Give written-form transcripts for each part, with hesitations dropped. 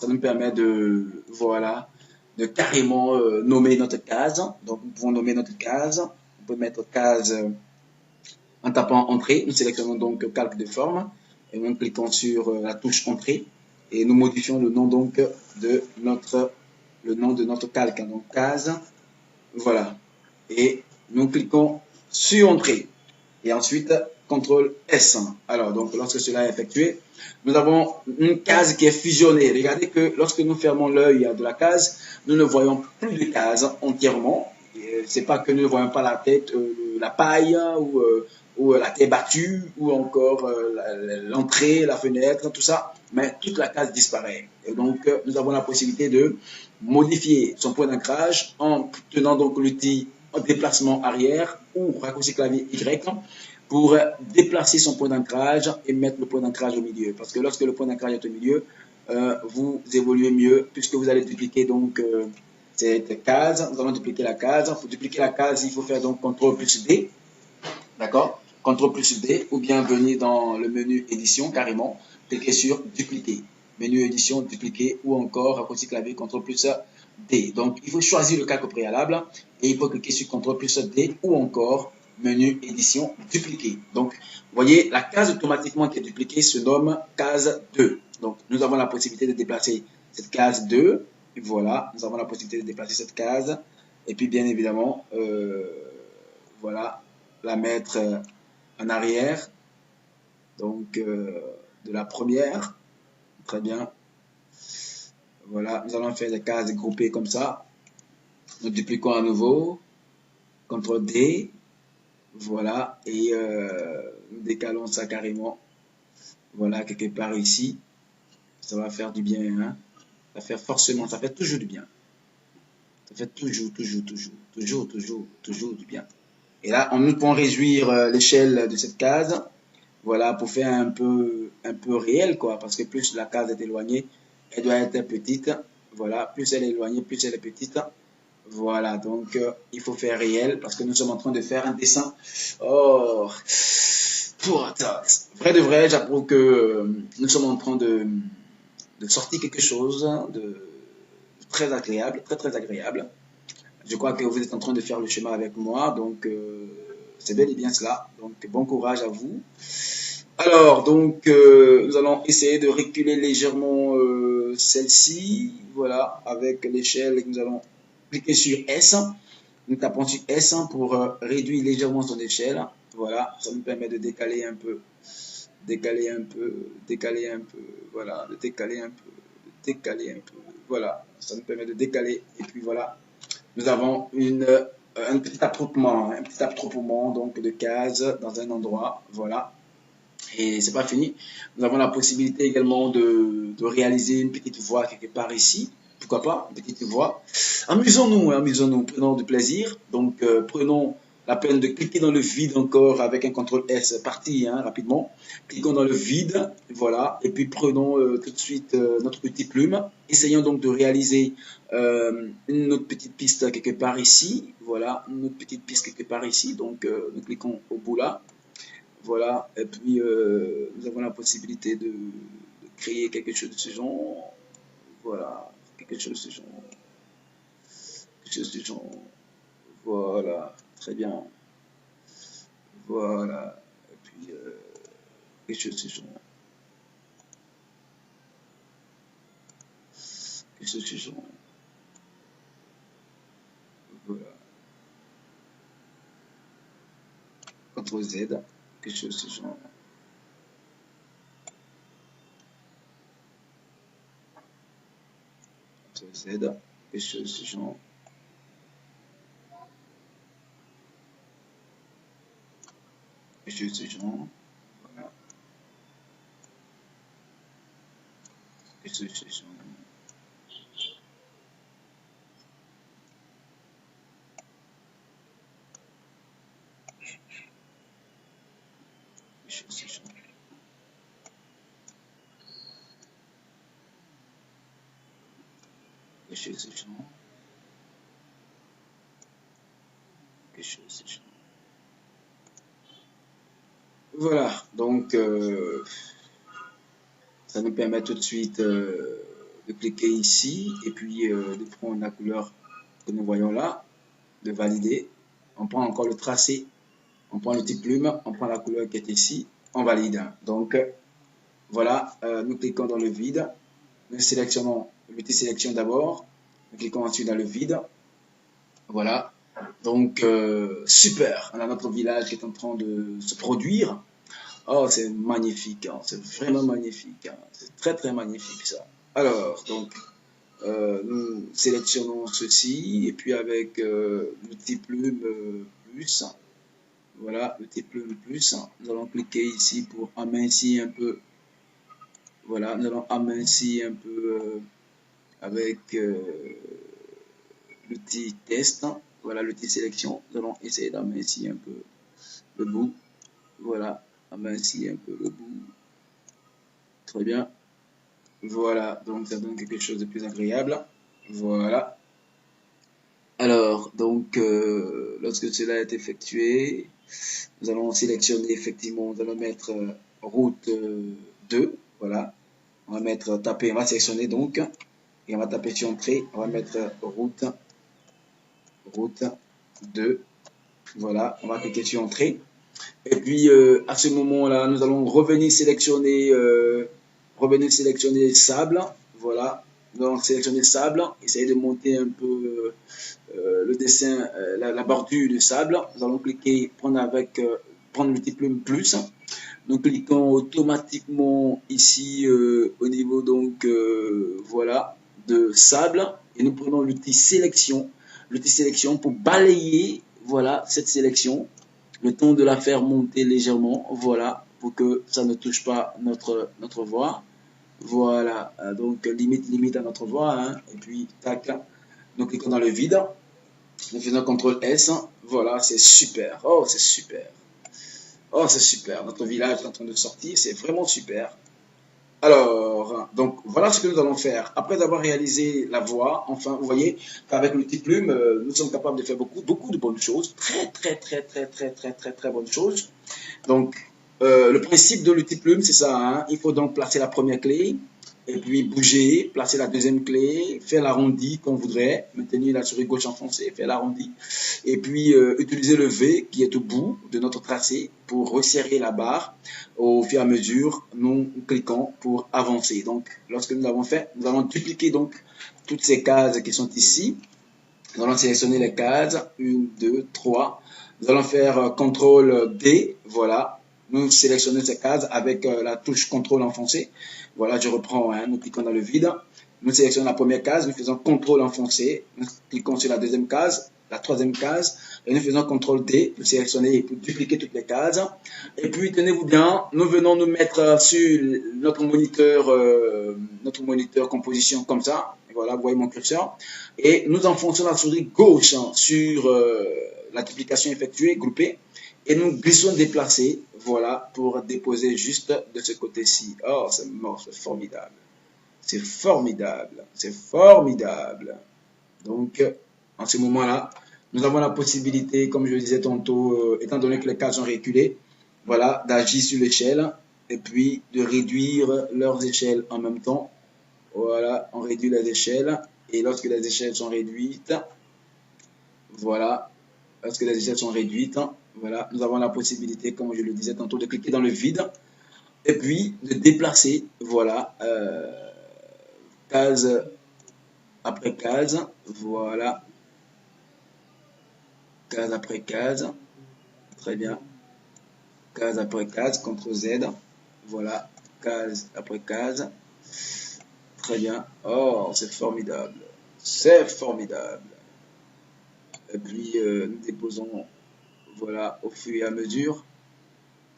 ça nous permet de, voilà, de carrément nommer notre case. Donc, nous pouvons nommer notre case. On peut mettre case en tapant entrée. Nous sélectionnons donc calque de forme et nous cliquons sur la touche entrée et nous modifions le nom donc de notre calque. Donc, case, voilà. Et nous cliquons sur entrée. Et ensuite, CTRL S. Alors, donc, lorsque cela est effectué, nous avons une case qui est fusionnée. Regardez que lorsque nous fermons l'œil de la case, nous ne voyons plus de case entièrement. C'est pas que nous ne voyons pas la tête, la paille ou la tête battue ou encore l'entrée, la fenêtre, tout ça, mais toute la case disparaît. Et donc, nous avons la possibilité de modifier son point d'ancrage en tenant donc l'outil en déplacement arrière ou raccourci clavier Y pour déplacer son point d'ancrage et mettre le point d'ancrage au milieu. Parce que lorsque le point d'ancrage est au milieu, vous évoluez mieux puisque vous allez dupliquer donc cette case. Nous allons dupliquer la case. Pour dupliquer la case, il faut faire donc CTRL plus D. D'accord? CTRL plus D ou bien venir dans le menu édition carrément, cliquer sur dupliquer. Menu édition, dupliquer ou encore raccourci clavier CTRL plus D. Donc, il faut choisir le calque préalable et il faut cliquer sur CTRL plus D ou encore menu édition, dupliquer. Donc, vous voyez, la case automatiquement qui est dupliquée se nomme case 2. Donc, nous avons la possibilité de déplacer cette case 2. Voilà, nous avons la possibilité de déplacer cette case. Et puis, bien évidemment, voilà, la mettre en arrière. Donc, de la première. Très bien. Voilà, nous allons faire des cases groupées comme ça. Nous dupliquons à nouveau. CTRL D. Voilà, et nous décalons ça carrément. Voilà, quelque part ici. Ça va faire du bien, hein. Ça fait forcément, ça fait toujours du bien. Ça fait toujours du bien. Et là, nous pouvons réduire l'échelle de cette case. Voilà, pour faire un peu réel, quoi. Parce que plus la case est éloignée, elle doit être petite. Voilà, plus elle est éloignée, plus elle est petite. Voilà, donc il faut faire réel parce que nous sommes en train de faire un dessin. Oh, vrai de vrai, j'approuve que nous sommes en train de sortir quelque chose de très agréable, très agréable. Je crois que vous êtes en train de faire le schéma avec moi, donc c'est bel et bien cela. Donc bon courage à vous. Alors, donc, nous allons essayer de reculer légèrement celle-ci. Voilà, avec l'échelle, nous allons cliquer sur S. Nous tapons sur S pour réduire légèrement son échelle. Voilà, ça nous permet de décaler un peu. Voilà, de décaler un peu. Voilà, ça nous permet de décaler. Et puis voilà, nous avons un petit attroupement donc de cases dans un endroit. Voilà. Et c'est pas fini. Nous avons la possibilité également de réaliser une petite voie quelque part ici. Pourquoi pas, une petite voie. Amusons-nous, prenons du plaisir. Donc, prenons la peine de cliquer dans le vide encore avec un CTRL S parti, hein, rapidement. Cliquons dans le vide, voilà. Et puis, prenons tout de suite notre petite plume. Essayons donc de réaliser une autre petite piste quelque part ici. Voilà, une autre petite piste quelque part ici. Donc, nous cliquons au bout là. Voilà, et puis nous avons la possibilité de créer quelque chose de ce genre. Voilà, quelque chose de ce genre. Quelque chose de ce genre. Voilà, très bien. Voilà, et puis quelque chose de ce genre. Quelque chose de ce genre. Voilà. CTRL Z, quelque chose de ce genre. CTRL Z, quelque chose de ce genre. Quelque chose de ce genre. Voilà. Quelque chose de ce genre. Quelque chose de ce genre. Quelque chose de ce genre. Quelque chose de ce genre. Voilà, donc ça nous permet tout de suite de cliquer ici et puis de prendre la couleur que nous voyons là, de valider. On prend encore le tracé, on prend le type plume, on prend la couleur qui est ici, on valide. Donc voilà, nous cliquons dans le vide, nous sélectionnons l'outil sélection d'abord, nous cliquons ensuite dans le vide. Voilà, donc super, on a notre village qui est en train de se produire. Oh, c'est magnifique, hein. C'est vraiment magnifique, hein. C'est très très magnifique ça. Alors, donc, nous sélectionnons ceci, et puis avec l'outil plume plus, voilà, l'outil plume plus, nous allons cliquer ici pour amincir un peu, voilà, nous allons amincir un peu avec l'outil test, voilà, l'outil sélection, nous allons essayer d'amincir un peu le bout, voilà, amincir un peu le bout, très bien. Voilà, donc ça donne quelque chose de plus agréable. Voilà. Alors, donc, lorsque cela est effectué, nous allons sélectionner effectivement, nous allons mettre route 2. Voilà. On va mettre taper, on va sélectionner donc, et on va taper sur entrée. On va mettre route 2. Voilà, on va cliquer sur entrée. Et puis, à ce moment-là, nous allons revenir sélectionner sable, voilà, donc sélectionner sable, essayer de monter un peu le dessin, la bordure de sable, nous allons cliquer, prendre l'outil plume plus, nous cliquons automatiquement ici au niveau donc voilà de sable et nous prenons l'outil sélection pour balayer voilà cette sélection, le temps de la faire monter légèrement, voilà, pour que ça ne touche pas notre voie. Voilà, donc limite à notre voie, hein, et puis tac, nous cliquons dans le vide, nous faisons CTRL S, voilà, c'est super, oh c'est super, oh c'est super, notre village est en train de sortir, c'est vraiment super. Alors, donc voilà ce que nous allons faire. Après avoir réalisé la voie, enfin, vous voyez qu'avec l'outil plume, nous sommes capables de faire beaucoup de bonnes choses, très bonnes choses. Donc, le principe de l'outil plume, c'est ça, hein. Il faut donc placer la première clé, et puis bouger, placer la deuxième clé, faire l'arrondi qu'on voudrait, maintenir la souris gauche enfoncée, faire l'arrondi, et puis utiliser le V qui est au bout de notre tracé pour resserrer la barre au fur et à mesure, nous cliquons pour avancer. Donc, lorsque nous l'avons fait, nous allons dupliquer donc toutes ces cases qui sont ici. Nous allons sélectionner les cases, 1, 2, 3. Nous allons faire CTRL D, voilà. Nous sélectionnons ces cases avec la touche CTRL enfoncé. Voilà, je reprends, hein, nous cliquons dans le vide. Nous sélectionnons la première case, nous faisons CTRL enfoncé. Nous cliquons sur la deuxième case, la troisième case, et nous faisons CTRL D pour sélectionner et pour dupliquer toutes les cases. Et puis, tenez-vous bien, nous venons nous mettre sur notre moniteur composition comme ça. Voilà, vous voyez mon curseur. Et nous enfonçons la souris gauche sur la duplication effectuée, groupée. Et nous glissons déplacer, voilà, pour déposer juste de ce côté-ci. Oh, c'est mort, c'est formidable. C'est formidable. C'est formidable. Donc, en ce moment-là, nous avons la possibilité, comme je le disais tantôt, étant donné que les cases sont reculées, voilà, d'agir sur l'échelle et puis de réduire leurs échelles en même temps. Voilà, on réduit les échelles et lorsque les échelles sont réduites, voilà, lorsque les échelles sont réduites, voilà, nous avons la possibilité, comme je le disais tantôt, de cliquer dans le vide et puis de déplacer, voilà, case après case, voilà, case après case, très bien, case après case, CTRL Z, voilà, case après case, très bien, oh, c'est formidable, c'est formidable. Et puis, nous déposons, voilà, au fur et à mesure.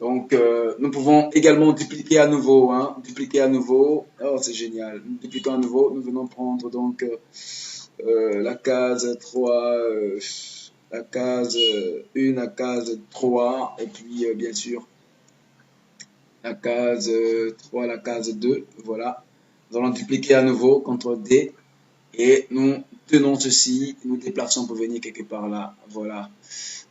Donc, nous pouvons également dupliquer à nouveau, hein, dupliquer à nouveau, oh, c'est génial, nous dupliquons à nouveau, nous venons prendre donc la case 3, la case 1, la case 3, et puis bien sûr la case 3, la case 2, voilà. Nous allons dupliquer à nouveau, CTRL D, et nous tenons ceci, nous déplaçons pour venir quelque part là, voilà.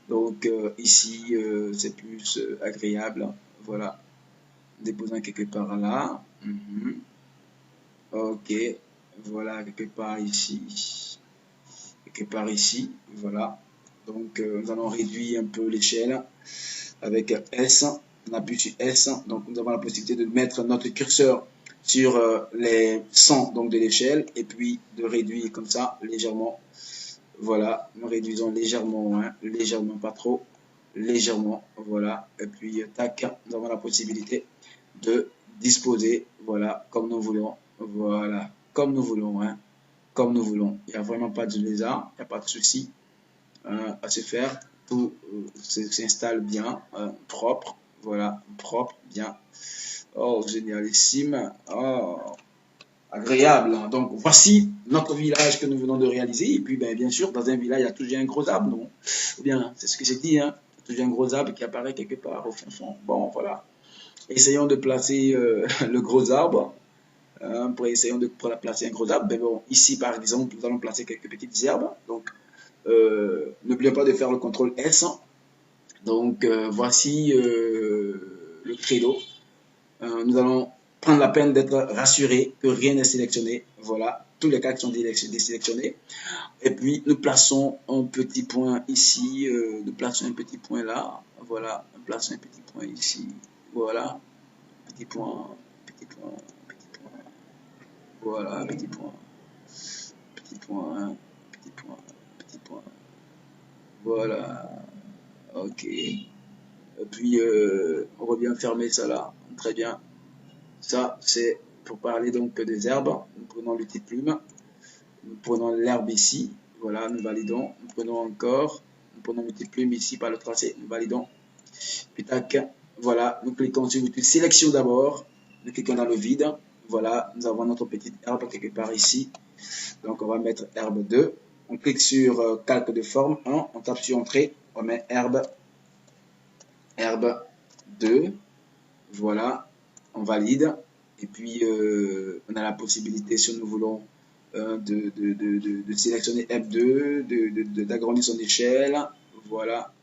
Donc ici, c'est plus agréable, voilà. Déposons quelque part là, ok, voilà, quelque part ici, voilà. Donc, nous allons réduire un peu l'échelle avec S. On appuie sur S, donc nous avons la possibilité de mettre notre curseur sur les 100 donc de l'échelle et puis de réduire comme ça légèrement. Voilà, nous réduisons légèrement, hein, légèrement, pas trop, légèrement, voilà. Et puis, tac, nous avons la possibilité de disposer, voilà, comme nous voulons, voilà, comme nous voulons, hein, comme nous voulons. Il n'y a vraiment pas de lézard, il n'y a pas de souci à se faire. Tout s'installe bien, propre, voilà, propre, bien. Oh, génialissime. Oh, agréable. Donc, voici notre village que nous venons de réaliser. Et puis, bien sûr, dans un village, il y a toujours un gros arbre, non? Ou bien, c'est ce que j'ai dit, hein? Il y a toujours un gros arbre qui apparaît quelque part au fond. Bon, voilà. Essayons de placer le gros arbre. Essayons de placer un gros arbre. Ben bon, ici, par exemple, nous allons placer quelques petites herbes. Donc, n'oubliez pas de faire le CTRL S. Donc, voici le credo. Nous allons prendre la peine d'être rassurés que rien n'est sélectionné. Voilà, tous les cas sont désélectionnés. Et puis, nous plaçons un petit point ici. Nous plaçons un petit point là. Voilà, nous plaçons un petit point ici. Voilà, petit point, petit point, petit point. Voilà, petit point, petit point, petit point, petit point. Voilà, ok. Et puis, on revient fermer ça là. Très bien. Ça, c'est pour parler donc des herbes. Nous prenons l'outil plume. Nous prenons l'herbe ici. Voilà, nous validons. Nous prenons encore. Nous prenons l'outil plume ici par le tracé. Nous validons. Puis tac. Voilà, nous cliquons sur l'outil sélection d'abord. Nous cliquons dans le vide. Voilà, nous avons notre petite herbe quelque part ici. Donc, on va mettre herbe 2. On clique sur calque de forme 1. On tape sur entrée. On met herbe 2. Voilà, on valide. Et puis, on a la possibilité, si nous voulons, de sélectionner herbe 2, d'agrandir son échelle. Voilà.